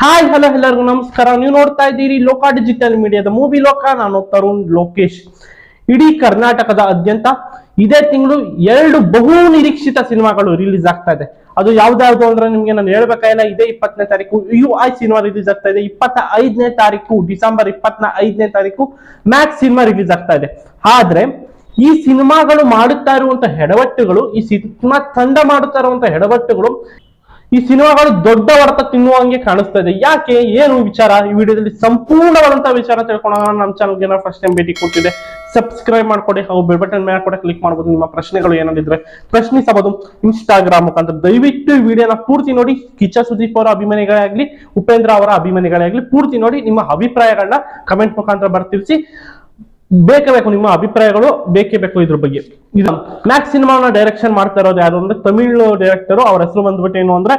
Hi hello ಎಲ್ಲರಿಗೂ ನಮಸ್ಕಾರ. ನೀವು ನೋಡ್ತಾ ಇದ್ದೀರಿ ಲೋಕ ಡಿಜಿಟಲ್ ಮೀಡಿಯಾದ ಮೂವಿ ಲೋಕ. ನಾನು ತರುಣ್ ಲೋಕೇಶ್. ಇಡೀ ಕರ್ನಾಟಕದಾದ್ಯಂತ ಇದೇ ತಿಂಗಳು 2 ಬಹು ನಿರೀಕ್ಷಿತ ಸಿನಿಮಾಗಳು ರಿಲೀಸ್ ಆಗ್ತಾ ಇದೆ. ಅದು ಯಾವ್ದಾವ್ದು ಅಂದ್ರೆ ನಿಮ್ಗೆ ನಾನು ಹೇಳ್ಬೇಕಾಗಿಲ್ಲ. ಇದೇ 20ನೇ ತಾರೀಕು UI ಸಿನಿಮಾ ರಿಲೀಸ್ ಆಗ್ತಾ ಇದೆ. 25ನೇ ತಾರೀಕು ಡಿಸೆಂಬರ್ 25ನೇ ತಾರೀಕು ಮ್ಯಾಕ್ಸ್ ಸಿನಿಮಾ ರಿಲೀಸ್ ಆಗ್ತಾ ಇದೆ. ಆದ್ರೆ ಈ ಸಿನಿಮಾಗಳು ಮಾಡುತ್ತಾ ಇರುವಂತಹ ಎಡವಟ್ಟುಗಳು, ಈ ಸಿನಿಮಾ ತಂಡ ಮಾಡುತ್ತಾ ಇರುವಂತಹ ಎಡವಟ್ಟುಗಳು, ಈ ಸಿನಿಮಾಗಳು ದೊಡ್ಡ ಹೊಡೆತ ತಿನ್ನುವಂಗೆ ಕಾಣಿಸ್ತಾ ಇದೆ. ಯಾಕೆ, ಏನು ವಿಚಾರ, ಈ ವಿಡಿಯೋದಲ್ಲಿ ಸಂಪೂರ್ಣವಾದಂತಹ ವಿಚಾರ ತಿಳ್ಕೊಳ್ಳೋಣ. ನಮ್ಮ ಚಾನಲ್ಗೆ ನಾವು ಫಸ್ಟ್ ಟೈಮ್ ಭೇಟಿ ಕೊಟ್ಟಿದೆ, ಸಬ್ಸ್ಕ್ರೈಬ್ ಮಾಡ್ಕೊಡಿ. ಹಾಗೂ ಬೆಲ್ ಬಟನ್ ಮೇಲೆ ಕೂಡ ಕ್ಲಿಕ್ ಮಾಡಬಹುದು. ನಿಮ್ಮ ಪ್ರಶ್ನೆಗಳು ಏನಾದಿದ್ರೆ ಪ್ರಶ್ನಿಸಬಹುದು ಇನ್ಸ್ಟಾಗ್ರಾಮ್ ಮುಖಾಂತರ. ದಯವಿಟ್ಟು ಈ ವಿಡಿಯೋನ ಪೂರ್ತಿ ನೋಡಿ. ಕಿಚ್ಚ ಸುದೀಪ್ ಅವರ ಅಭಿಮಾನಿಗಳೇ ಆಗ್ಲಿ, ಉಪೇಂದ್ರ ಅವರ ಅಭಿಮಾನಿಗಳೇ ಆಗ್ಲಿ, ಪೂರ್ತಿ ನೋಡಿ. ನಿಮ್ಮ ಅಭಿಪ್ರಾಯಗಳನ್ನ ಕಮೆಂಟ್ ಮುಖಾಂತರ ಬರ್ತಿರ್ಸಿ. ಬೇಕು ನಿಮ್ಮ ಅಭಿಪ್ರಾಯಗಳು ಬೇಕೇ ಬೇಕು ಇದ್ರ ಬಗ್ಗೆ. ಇದು ಮ್ಯಾಕ್ಸ್ ಸಿನಿಮಾವನ್ನ ಡೈರೆಕ್ಷನ್ ಮಾಡ್ತಾ ಇರೋದು ಯಾರು ಅಂದ್ರೆ ತಮಿಳು ಡೈರೆಕ್ಟರ್. ಅವ್ರ ಹೆಸರು ಬಂದ್ಬಿಟ್ಟು ಏನು ಅಂದ್ರೆ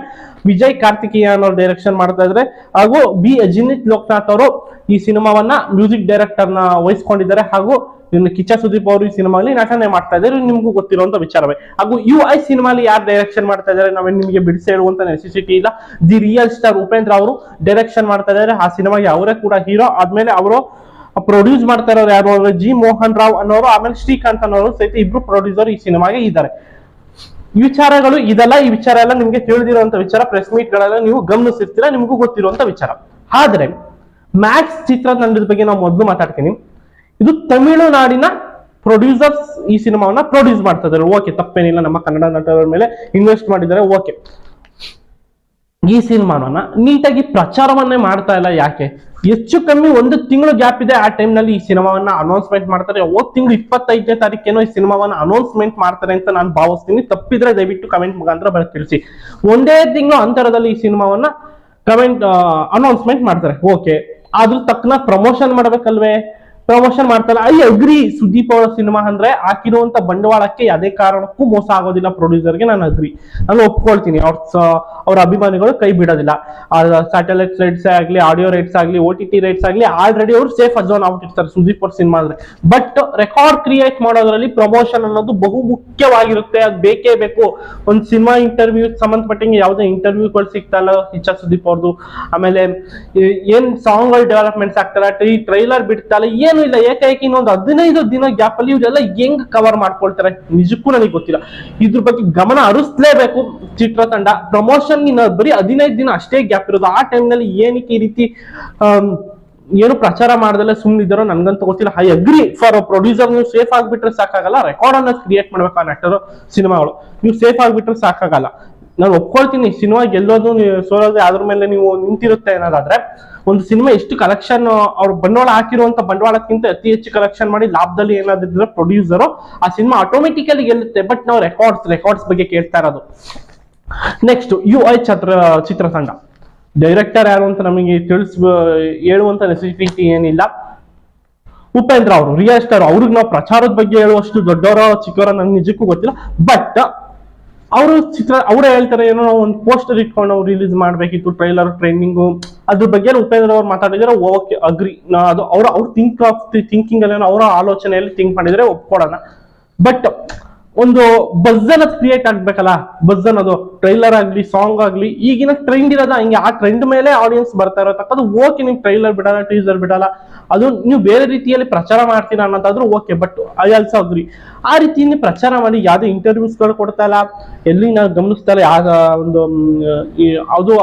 ವಿಜಯ್ ಕಾರ್ತಿಕೇಯನ್ ಅವ್ರು ಡೈರೆಕ್ಷನ್ ಮಾಡ್ತಾ ಇದ್ರೆ, ಹಾಗೂ ಅಜಿನಿತ್ ಲೋಕನಾಥ್ ಅವರು ಈ ಸಿನಿಮಾವನ್ನ ಮ್ಯೂಸಿಕ್ ಡೈರೆಕ್ಟರ್ ನ ವಹಿಸ್ಕೊಂಡಿದ್ದಾರೆ. ಹಾಗೂ ಇನ್ನು ಕಿಚ್ಚ ಸುದೀಪ್ ಅವರು ಈ ಸಿನಿಮಾಲಿ ನಟನೆ ಮಾಡ್ತಾ ಇದ್ದಾರೆ, ನಿಮ್ಗೂ ಗೊತ್ತಿರುವಂತ ವಿಚಾರವೇ. ಹಾಗೂ UI ಸಿನಿಮಾಲಿ ಯಾರು ಡೈರೆಕ್ಷನ್ ಮಾಡ್ತಾ ಇದ್ದಾರೆ ನಾವೇ ನಿಮಗೆ ಬಿಡಿಸಿ ಹೇಳುವಂತ ನೆಸೆಸಿಟಿ ಇಲ್ಲ. ದಿ ರಿಯಲ್ ಸ್ಟಾರ್ ಉಪೇಂದ್ರ ಅವರು ಡೈರೆಕ್ಷನ್ ಮಾಡ್ತಾ ಇದ್ದಾರೆ. ಆ ಸಿನಿಮಾಗೆ ಅವರೇ ಕೂಡ ಹೀರೋ. ಆದ್ಮೇಲೆ ಅವರು ಪ್ರೊಡ್ಯೂಸ್ ಮಾಡ್ತಾ ಇರೋರು ಯಾರು ಅಂದ್ರೆ ಜಿ ಮೋಹನ್ ರಾವ್ ಅನ್ನೋರು, ಆಮೇಲೆ ಶ್ರೀಕಾಂತ್ ಅನ್ನೋರು ಸಹಿತ ಇಬ್ರು ಪ್ರೊಡ್ಯೂಸರ್ ಈ ಸಿನಿಮಾಗೆ ಇದ್ದಾರೆ. ಈ ವಿಚಾರಗಳು ಇದೆಲ್ಲ, ಈ ವಿಚಾರ ಎಲ್ಲ ನಿಮ್ಗೆ ತಿಳಿದಿರುವಂತ ವಿಚಾರ. ಪ್ರೆಸ್ ಮೀಟ್ ಗಳೆಲ್ಲ ನೀವು ಗಮನಿಸಿರ್ತೀರಾ, ನಿಮಗೂ ಗೊತ್ತಿರುವಂತ ವಿಚಾರ. ಆದ್ರೆ ಮ್ಯಾಕ್ಸ್ ಚಿತ್ರತಂಡದ ಬಗ್ಗೆ ನಾವು ಮೊದಲು ಮಾತಾಡ್ತೀನಿ. ಇದು ತಮಿಳುನಾಡಿನ ಪ್ರೊಡ್ಯೂಸರ್ಸ್ ಈ ಸಿನಿಮಾವನ್ನ ಪ್ರೊಡ್ಯೂಸ್ ಮಾಡ್ತಾ ಇದ್ದಾರೆ. ಓಕೆ, ತಪ್ಪೇನಿಲ್ಲ, ನಮ್ಮ ಕನ್ನಡ ನಟರ ಮೇಲೆ ಇನ್ವೆಸ್ಟ್ ಮಾಡಿದ್ದಾರೆ. ಓಕೆ, ಈ ಸಿನಿಮಾವನ್ನ ನೀಟಾಗಿ ಪ್ರಚಾರವನ್ನೇ ಮಾಡ್ತಾ ಇಲ್ಲ. ಯಾಕೆ, ಹೆಚ್ಚು ಕಮ್ಮಿ 1 ತಿಂಗಳು ಗ್ಯಾಪ್ ಇದೆ. ಆ ಟೈಮ್ ನಲ್ಲಿ ಈ ಸಿನಿಮಾವನ್ನ ಅನೌನ್ಸ್ಮೆಂಟ್ ಮಾಡ್ತಾರೆ. ಹೋದ್ ತಿಂಗಳು 25ನೇ ತಾರೀಕೇನೋ ಈ ಸಿನಿಮಾವನ್ನ ಅನೌನ್ಸ್ಮೆಂಟ್ ಮಾಡ್ತಾರೆ ಅಂತ ನಾನು ಭಾವಿಸ್ತೀನಿ. ತಪ್ಪಿದ್ರೆ ದಯವಿಟ್ಟು ಕಮೆಂಟ್ ಮುಖಾಂತರ ತಿಳಿಸಿ. 1 ತಿಂಗಳು ಅಂತರದಲ್ಲಿ ಈ ಸಿನಿಮಾವನ್ನ ಅನೌನ್ಸ್ಮೆಂಟ್ ಮಾಡ್ತಾರೆ. ಓಕೆ, ಅದ್ರ ತಕ್ಕನ ಪ್ರಮೋಷನ್ ಮಾಡ್ಬೇಕಲ್ವೇ? ಪ್ರಮೋಷನ್ ಮಾಡ್ತಾರೆ. I agree. ಸುದೀಪ್ ಅವರ ಸಿನಿಮಾ ಅಂದ್ರೆ ಹಾಕಿರುವಂತ ಬಂಡವಾಳಕ್ಕೆ ಯಾವುದೇ ಕಾರಣಕ್ಕೂ ಮೋಸ ಆಗೋದಿಲ್ಲ. ಪ್ರೊಡ್ಯೂಸರ್ಗೆ ನಾನು ಅಗ್ರಿ, ನಾನು ಒಪ್ಕೊಳ್ತೀನಿ. ಅವ್ರ ಅಭಿಮಾನಿಗಳು ಕೈ ಬಿಡೋದಿಲ್ಲ. ಸ್ಯಾಟಲೈಟ್ ರೈಟ್ಸ್ ಆಗ್ಲಿ, ಆಡಿಯೋ ರೈಟ್ಸ್ ಆಗ್ಲಿ, OTT ರೈಟ್ಸ್ ಆಗ್ಲಿ, ಆಲ್ರೆಡಿ ಅವ್ರು ಸೇಫ್ ಝೋನ್ ಆಗ್ಬಿಟ್ಟಿರ್ತಾರೆ ಸುದೀಪ್ ಅವ್ರ ಸಿನಿಮಾ ಅಂದ್ರೆ. ಬಟ್ ರೆಕಾರ್ಡ್ ಕ್ರಿಯೇಟ್ ಮಾಡೋದ್ರಲ್ಲಿ ಪ್ರಮೋಷನ್ ಅನ್ನೋದು ಬಹು ಮುಖ್ಯವಾಗಿರುತ್ತೆ. ಅದು ಬೇಕೇ ಬೇಕು. ಒಂದು ಸಿನಿಮಾ ಇಂಟರ್ವ್ಯೂ ಸಂಬಂಧಪಟ್ಟಂಗೆ ಯಾವುದೇ ಇಂಟರ್ವ್ಯೂಗಳು ಸಿಗ್ತಾ ಇಲ್ಲ ಕಿಚ್ಚ ಸುದೀಪ್ ಅವ್ರದ್ದು. ಆಮೇಲೆ ಏನ್ ಸಾಂಗ್ ಗಳು ಡೆವಲಪ್ಮೆಂಟ್ಸ್ ಆಗ್ತಾರ, ಟ್ರೈಲರ್ ಬಿಡ್ತಾ ಇಲ್ಲ, ಏನು ಇಲ್ಲ. ಏಕೈಕಿ ಇನ್ನೊಂದು 15 ದಿನ ಗ್ಯಾಪ್ ಅಲ್ಲಿ ಇವರೆಲ್ಲ ಹೆಂಗ್ ಕವರ್ ಮಾಡ್ಕೊಳ್ತಾರೆ ನಿಜಕ್ಕೂ ನನಗೆ ಗೊತ್ತಿಲ್ಲ. ಇದ್ರ ಬಗ್ಗೆ ಗಮನ ಹರಿಸ್ಲೇಬೇಕು ಚಿತ್ರತಂಡ. ಪ್ರಮೋಷನ್ ಬರೀ 15 ದಿನ ಅಷ್ಟೇ ಗ್ಯಾಪ್ ಇರೋದು. ಆ ಟೈಮ್ ನಲ್ಲಿ ಏನಕ್ಕೆ ಈ ರೀತಿ ಏನು ಪ್ರಚಾರ ಮಾಡ್ದಲ್ಲ ಸುಮ್ಮನಿದ್ದಾರೋ ನನ್ಗಂತೂ ಗೊತ್ತಿಲ್ಲ. I agree. ಫಾರ್ ಪ್ರೊಡ್ಯೂಸರ್ ನೀವು ಸೇಫ್ ಆಗ್ಬಿಟ್ರೆ ಸಾಕಾಗಲ್ಲ. ರೆಕಾರ್ಡ್ ಅನ್ನ ಕ್ರಿಯೇಟ್ ಮಾಡ್ಬೇಕು ಆ ನಟರು ಸಿನಿಮಾಗಳು. ನೀವು ಸೇಫ್ ಆಗ್ಬಿಟ್ರೆ ಸಾಕಾಗಲ್ಲ. ನಾನು ಒಪ್ಕೊಳ್ತೀನಿ, ಸಿನಿಮಾ ಗೆಲ್ಲೋದು ಸೋಲೋದು ಅದ್ರ ಮೇಲೆ ನೀವು ನಿಂತಿರುತ್ತೆ ಅನ್ನೋದಾದ್ರೆ. ಒಂದು ಸಿನಿಮಾ ಎಷ್ಟು ಕಲೆಕ್ಷನ್ ಅವ್ರು ಬಂಡವಾಳ ಹಾಕಿರುವಂತ ಬಂಡವಾಳಕ್ಕಿಂತ ಅತಿ ಹೆಚ್ಚು ಕಲೆಕ್ಷನ್ ಮಾಡಿ ಲಾಭದಲ್ಲಿ ಏನಾದ್ರೆ ಪ್ರೊಡ್ಯೂಸರು ಆ ಸಿನಿಮಾ ಆಟೋಮೆಟಿಕಲಿ ಗೆಲ್ಲುತ್ತೆ. ಬಟ್ ನಾವು ರೆಕಾರ್ಡ್ಸ್ ಬಗ್ಗೆ ಕೇಳ್ತಾ ಇರೋದು. ನೆಕ್ಸ್ಟ್ UI ಚಿತ್ರತಂಡ. ಡೈರೆಕ್ಟರ್ ಯಾರು ಅಂತ ನಮಗೆ ಹೇಳುವಂತ ನೆಸೆಸಿಟಿ ಏನಿಲ್ಲ. ಉಪೇಂದ್ರ ಅವರು ರಿಯಲ್ ಸ್ಟಾರ್. ಅವ್ರಿಗೆ ನಾವು ಪ್ರಚಾರದ ಬಗ್ಗೆ ಹೇಳುವಷ್ಟು ದೊಡ್ಡವರ ಚಿಕ್ಕವರ ನನ್ಗೆ ನಿಜಕ್ಕೂ ಗೊತ್ತಿಲ್ಲ. ಬಟ್ ಅವರೇ ಹೇಳ್ತಾರೆ, ಏನೋ ನಾವು ಒಂದು ಪೋಸ್ಟರ್ ಇಟ್ಕೊಂಡು ನಾವು ರಿಲೀಸ್ ಮಾಡ್ಬೇಕಿತ್ತು, ಟ್ರೈಲರ್ ಟ್ರೈನಿಂಗು, ಅದ್ರ ಬಗ್ಗೆ ಉಪೇಂದ್ರ ಅವ್ರು ಮಾತಾಡಿದ್ರೆ ಓಕೆ ಅಗ್ರಿ. ಅದು ಅವ್ರ ಥಿಂಕಿಂಗ್ ಅಲ್ಲಿ, ಅವರ ಆಲೋಚನೆಯಲ್ಲಿ ಥಿಂಕ್ ಮಾಡಿದ್ರೆ ಒಪ್ಕೊಡೋಣ. ಬಟ್ ಒಂದು ಬಜ್ ಅನ್ನೋದು ಕ್ರಿಯೇಟ್ ಆಗ್ಬೇಕಲ್ಲ. ಬಜ್ ಅನ್ನೋದು ಟ್ರೈಲರ್ ಆಗ್ಲಿ, ಸಾಂಗ್ ಆಗ್ಲಿ, ಈಗಿನ ಟ್ರೆಂಡ್ ಇರೋದ ಹಿಂಗೆ. ಆ ಟ್ರೆಂಡ್ ಮೇಲೆ ಆಡಿಯನ್ಸ್ ಬರ್ತಾ ಇರೋತಕ್ಕದ್ದು. ಓಕೆ, ನೀವು ಟ್ರೈಲರ್ ಬಿಡಲ್ಲ, ಟೀಸರ್ ಬಿಡಲ್ಲ, ಅದು ನೀವು ಬೇರೆ ರೀತಿಯಲ್ಲಿ ಪ್ರಚಾರ ಮಾಡ್ತೀರಾ ಅನ್ನೋದಾದ್ರೂ okay. But I also agree. ಆ ರೀತಿಯಲ್ಲಿ ಪ್ರಚಾರ ಮಾಡಿ ಯಾವುದೇ ಇಂಟರ್ವ್ಯೂಸ್ಗಳು ಕೊಡ್ತಾ ಇಲ್ಲ, ಎಲ್ಲಿ ನಾವು ಗಮನಿಸ್ತಾ ಇಲ್ಲ.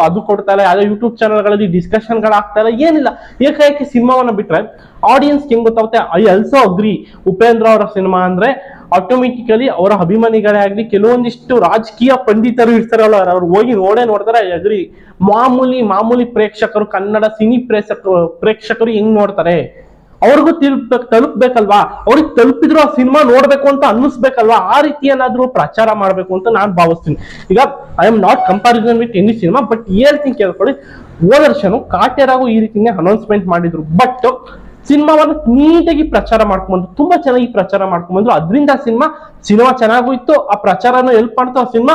ಅದು ಕೊಡ್ತಾ ಇಲ್ಲ. ಯಾವುದೇ ಯೂಟ್ಯೂಬ್ ಚಾನಲ್ಗಳಲ್ಲಿ ಡಿಸ್ಕಷನ್ಗಳು ಆಗ್ತಾ ಇಲ್ಲ, ಏನಿಲ್ಲ. ಏಕಾಏಕಿ ಸಿನಿಮಾವನ್ನ ಬಿಟ್ರೆ ಆಡಿಯನ್ಸ್ ಹೆಂಗ್ ಗೊತ್ತಾಗುತ್ತೆ. I also agri. ಉಪೇಂದ್ರ ಅವರ ಸಿನಿಮಾ ಅಂದ್ರೆ ಆಟೋಮೆಟಿಕಲಿ ಅವರ ಅಭಿಮಾನಿಗಳೇ ಆಗ್ಲಿ, ಕೆಲವೊಂದಿಷ್ಟು ರಾಜಕೀಯ ಪಂಡಿತರು ಇರ್ತಾರಲ್ಲ, ಅವ್ರು ಹೋಗಿ ನೋಡ್ತಾರೆ. I agree. ಮಾಮೂಲಿ ಪ್ರೇಕ್ಷಕರು, ಕನ್ನಡ ಸಿನಿ ಪ್ರೇಕ್ಷಕರು ಹೆಂಗ್ ನೋಡ್ತಾರೆ, ಅವ್ರಿಗೂ ತಲುಪ್ಬೇಕಲ್ವಾ. ಅವ್ರಿಗೆ ತಲುಪಿದ್ರು ಆ ಸಿನಿಮಾ ನೋಡ್ಬೇಕು ಅಂತ ಅನ್ನಿಸ್ಬೇಕಲ್ವಾ. ಆ ರೀತಿ ಏನಾದ್ರು ಪ್ರಚಾರ ಮಾಡ್ಬೇಕು ಅಂತ ನಾನು ಭಾವಿಸ್ತೀನಿ. ಈಗ I am not comparison with any cinema, but ಹೇಳ್ತೀನಿ ಕೇಳ್ಕೊಳ್ಳಿ. ಹೋದ ವರ್ಷನು ಕಾಟೇರಾಗೂ ಈ ರೀತಿನೇ ಅನೌನ್ಸ್ಮೆಂಟ್ ಮಾಡಿದ್ರು. ಬಟ್ ಸಿನಿಮಾವನ್ನು ನೀಟಾಗಿ ಪ್ರಚಾರ ಮಾಡ್ಕೊಂಡ್ಬಂದ್ರು, ತುಂಬಾ ಚೆನ್ನಾಗಿ ಪ್ರಚಾರ ಮಾಡ್ಕೊಂಡ್ಬಂದ್ರು. ಅದರಿಂದ ಸಿನಿಮಾ ಚೆನ್ನಾಗೂ ಇತ್ತು. ಆ ಪ್ರಚಾರನ ಹೆಲ್ಪ್ ಮಾಡ್ತು. ಆ ಸಿನಿಮಾ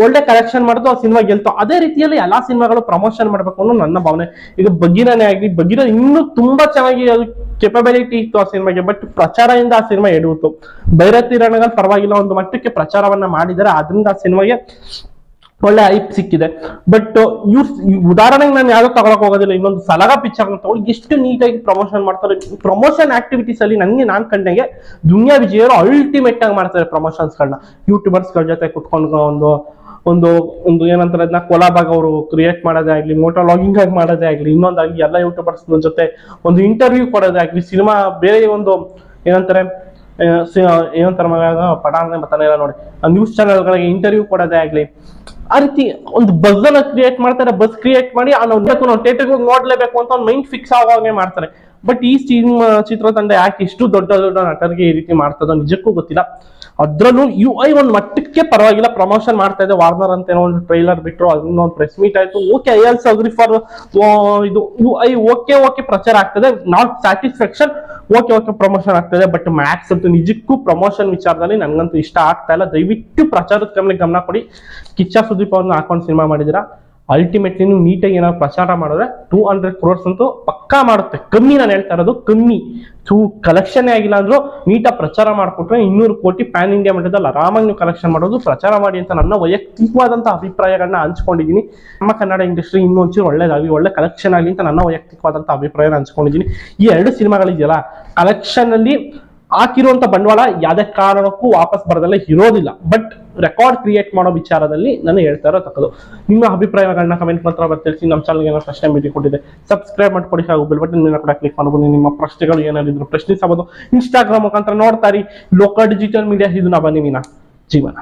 ಒಳ್ಳೆ ಕಲೆಕ್ಷನ್ ಮಾಡ್ತು, ಆ ಸಿನಿಮಾ ಗೆಲ್ತು. ಅದೇ ರೀತಿಯಲ್ಲಿ ಎಲ್ಲಾ ಸಿನಿಮಾಗಳು ಪ್ರಮೋಷನ್ ಮಾಡ್ಬೇಕು ಅನ್ನೋ ನನ್ನ ಭಾವನೆ. ಈಗ ಬಗೀರನೇ ಆಗ್ಲಿ, ಬಗೀರ ಇನ್ನೂ ತುಂಬಾ ಚೆನ್ನಾಗಿ ಅದು ಕೆಪಬಿಲಿಟಿ ಇತ್ತು ಆ ಸಿನಿಮಾಗೆ. ಬಟ್ ಪ್ರಚಾರದಿಂದ ಆ ಸಿನಿಮಾ ಎಡುವುದು. ಭೈರತಿ ರಣಗಲ್ ಪರವಾಗಿಲ್ಲ, ಒಂದು ಮಟ್ಟಕ್ಕೆ ಪ್ರಚಾರವನ್ನ ಮಾಡಿದರೆ. ಅದರಿಂದ ಆ ಸಿನಿಮಾಗೆ ಒಳ್ಳೆ ಐಪ್ ಸಿಕ್ಕಿದೆ. ಬಟ್ ಉದಾಹರಣೆಗೆ ನಾನು ಯಾವ್ದು ತಗೊಳಕ್ ಹೋಗೋದಿಲ್ಲ, ಇನ್ನೊಂದು ಸಲಗ ಪಿಕ್ಚರ್ ತಗೊಳ್ಳಿ, ಎಷ್ಟು ನೀಟಾಗಿ ಪ್ರಮೋಷನ್ ಮಾಡ್ತಾರೆ. ಪ್ರಮೋಷನ್ ಆಕ್ಟಿವಿಟೀಸ್ ಅಲ್ಲಿ ನಾನ್ ಕಂಡಂಗೆ ದುನಿಯಾ ವಿಜಯರು ಅಲ್ಟಿಮೇಟ್ ಆಗಿ ಮಾಡ್ತಾರೆ ಪ್ರಮೋಷನ್ಸ್ ಗಳನ್ನ. ಯೂಟ್ಯೂಬರ್ಸ್ ಗಳ ಜೊತೆ ಕುತ್ಕೊಂಡು ಒಂದು ಒಂದು ಒಂದು ಏನಂತಾರೆ ಅದನ್ನ ಕೊಲಾಬಾಗ್ ಅವರು ಕ್ರಿಯೇಟ್ ಮಾಡೋದೇ ಆಗ್ಲಿ, ಮೋಟೋ ಲಾಗಿಂಗ್ ಆಗಿ ಮಾಡೋದೇ ಆಗ್ಲಿ, ಇನ್ನೊಂದಾಗ್ಲಿ ಎಲ್ಲ ಯೂಟ್ಯೂಬರ್ಸ್ ಜೊತೆ ಒಂದು ಇಂಟರ್ವ್ಯೂ ಕೊಡೋದೇ ಆಗ್ಲಿ, ಸಿನಿಮಾ ಬೇರೆ ಒಂದು ಏನಂತಾರೆ ಪಟಾಂಗ ಬರ್ತಾನೆ ನೋಡಿ ನ್ಯೂಸ್ ಚಾನೆಲ್ಗಳಿಗೆ ಇಂಟರ್ವ್ಯೂ ಕೊಡೋದೇ ಆಗ್ಲಿ, ಆ ರೀತಿ ಒಂದು ಬಸ್ ಅನ್ನ ಕ್ರಿಯೇಟ್ ಮಾಡ್ತಾರೆ. ಬಸ್ ಕ್ರಿಯೇಟ್ ಮಾಡಿ ನಾವು ಥಿಯೇಟರ್ಗೆ ಹೋಗಿ ನೋಡ್ಲೇಬೇಕು ಅಂತ ಒಂದು ಮೈಂಡ್ ಫಿಕ್ಸ್ ಆಗೋಂಗೆ ಮಾಡ್ತಾರೆ. ಬಟ್ ಈ ಚಿತ್ರತಂಡ ಯಾಕೆ ಇಷ್ಟು ದೊಡ್ಡ ದೊಡ್ಡ ನಟರಿಗೆ ಈ ರೀತಿ ಮಾಡ್ತದೋ ನಿಜಕ್ಕೂ ಗೊತ್ತಿಲ್ಲ. ಅದ್ರಲ್ಲೂ UI ಒಂದು ಮಟ್ಟಕ್ಕೆ ಪರವಾಗಿಲ್ಲ ಪ್ರಮೋಷನ್ ಮಾಡ್ತಾ ಇದೆ. ವಾರ್ನರ್ ಅಂತ ಏನೋ ಒಂದು ಟ್ರೈಲರ್ ಬಿಟ್ರು, ಅದನ್ನ ಒಂದು ಪ್ರೆಸ್ ಮೀಟ್ ಆಯ್ತು, okay I also agree for ಇದು UI ಓಕೆ ಪ್ರಚಾರ ಆಗ್ತದೆ, ನಾಟ್ ಸ್ಯಾಟಿಸ್ಫ್ಯಾಕ್ಷನ್, ಓಕೆ ಪ್ರಮೋಷನ್ ಆಗ್ತದೆ. ಬಟ್ ಮ್ಯಾಕ್ಸ್ ಅಂತೂ ನಿಜಕ್ಕೂ ಪ್ರಮೋಷನ್ ವಿಚಾರದಲ್ಲಿ ನನ್ಗಂತೂ ಇಷ್ಟ ಆಗ್ತಾ ಇಲ್ಲ. ದಯವಿಟ್ಟು ಪ್ರಚಾರದ ಗಮನ ಕೊಡಿ. ಕಿಚ್ಚ ಸುದೀಪ್ ಅವ್ರನ್ನ ಹಾಕೊಂಡು ಸಿನಿಮಾ ಮಾಡಿದಿರಾ, ಅಲ್ಟಿಮೇಟ್ಲಿ ನೀವು ನೀಟಾಗಿ ಏನಾದ್ರು ಪ್ರಚಾರ ಮಾಡಿದ್ರೆ 200 crores ಅಂತೂ ಪಕ್ಕಾ ಮಾಡುತ್ತೆ. ಕಮ್ಮಿ ನಾನು ಹೇಳ್ತಾ ಇರೋದು, ಕಮ್ಮಿ ಕಲೆಕ್ಷನ್ ಆಗಿಲ್ಲ ಅಂದ್ರೂ ನೀಟಾಗಿ ಪ್ರಚಾರ ಮಾಡ್ಕೊಟ್ರೆ 200 ಕೋಟಿ ಪ್ಯಾನ್ ಇಂಡಿಯಾ ಮಟ್ಟದಲ್ಲಿ ಆರಾಮಾಗಿ ನೀವು ಕಲೆಕ್ಷನ್ ಮಾಡೋದು. ಪ್ರಚಾರ ಮಾಡಿ ಅಂತ ನನ್ನ ವೈಯಕ್ತಿಕವಾದಂತಹ ಅಭಿಪ್ರಾಯಗಳನ್ನ ಹಂಚ್ಕೊಂಡಿದ್ದೀನಿ. ನಮ್ಮ ಕನ್ನಡ ಇಂಡಸ್ಟ್ರಿ ಇನ್ನೊಂಚೂರು ಒಳ್ಳೇದಾಗಲಿ, ಒಳ್ಳೆ ಕಲೆಕ್ಷನ್ ಆಗಲಿ ಅಂತ ನನ್ನ ವೈಯಕ್ತಿಕವಾದಂತಹ ಅಭಿಪ್ರಾಯನ ಹಂಚ್ಕೊಂಡಿದ್ದೀನಿ. ಈ 2 ಸಿನಿಮಾಗಳಿದೆಯಲ್ಲ, ಕಲೆಕ್ಷನ್ ಅಲ್ಲಿ ಹಾಕಿರುವಂತ ಬಂಡವಾಳ ಯಾವುದೇ ಕಾರಣಕ್ಕೂ ವಾಪಸ್ ಬರೋದಲ್ಲ ಇರೋದಿಲ್ಲ. ಬಟ್ ರೆಕಾರ್ಡ್ ಕ್ರಿಯೇಟ್ ಮಾಡೋ ವಿಚಾರದಲ್ಲಿ ನಾನು ಹೇಳ್ತಾ ಇರೋ ತಕ್ಕದು. ನಿಮ್ಮ ಅಭಿಪ್ರಾಯಗಳನ್ನ ಕಮೆಂಟ್ ಮಾತ್ರ ತಿಳಿಸಿ. ನಮ್ಮ ಚಾನಲ್ಗೆ ಏನೋ ಪ್ರಶ್ನೆ ಭೇಟಿ ಕೊಟ್ಟಿದೆ, ಸಬ್ಸ್ಕ್ರೈಬ್ ಮಾಡ್ಕೊಡಿ, ಹಾಗೂ ಬೆಲ್ ಬಟನ್ ಮೇಲೆ ಕೂಡ ಕ್ಲಿಕ್ ಮಾಡ್ಬೋದು. ನಿಮ್ಮ ಪ್ರಶ್ನೆಗಳು ಏನಾದ್ರು ಪ್ರಶ್ನಿಸಬಹುದು. ಇನ್ಸ್ಟಾಗ್ರಾಮ್ ಮುಖಾಂತರ ನೋಡ್ತಾರಿ ಲೋಕಲ್ ಡಿಜಿಟಲ್ ಮೀಡಿಯಾ, ಇದು ನಾ ಬನ್ನಿ ಜೀವನ.